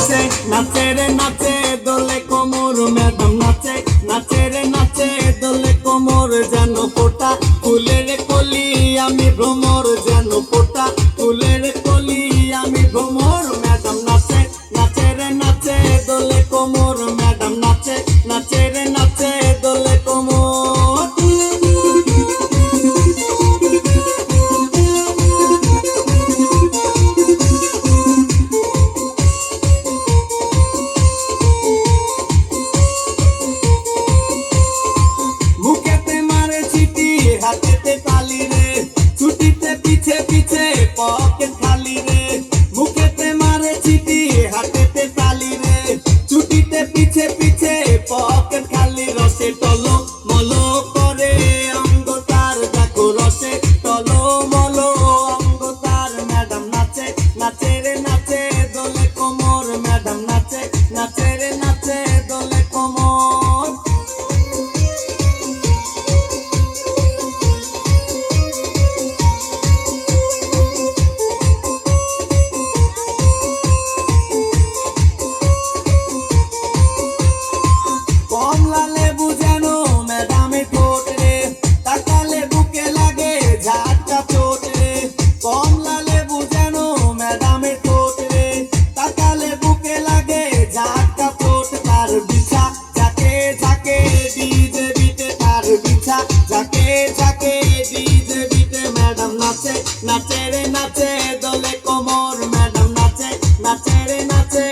নাচে নাচে রে নাচে দোলে কোমর ম্যাডাম নাচে নাচে রে নাচে দোলে কোমর যেন ফোটা ফুলের কলি আমি ভ্রমর যেন ফোটা ফুলের কলি আমি ভ্রমর ম্যাডাম নাচে নাচে রে নাচে দোলে কোমর ম্যাডাম নাচে নাচে রে নাচে দোলে কোমর হাতেতে তালি রে ছুটিতে পিছে পিছে পকেট খালি রে মুখেতে মারে চিঠি হাতেতে তালি রে ছুটিতে পিছে পিছে পকেট খালি রসে টলো মলো করে অঙ্গ তার দেখো রসে টলো মলো অঙ্গ তার ম্যাডাম নাচে নাচে রে নাচে দোলে কোমর ম্যাডাম নাচে নাচে রে নাচে দোলে কোমর কমলা লেবু যেন ম্যাডামে ঠোঁট রে তাকালে বুকে লাগে ঝাটকা চোট রে কমলা লেবু যেন ম্যাডামে ঠোঁট রে তাকালে বুকে লাগে ঝাটকা চোট তার বিছা যাকে যাকে ডিজে বিটে তার বিছা যাকে যাকে ডিজে বিটে ম্যাডাম নাচে নাচে রে নাচে দোলে কোমর ম্যাডাম নাচে নাচে রে নাচে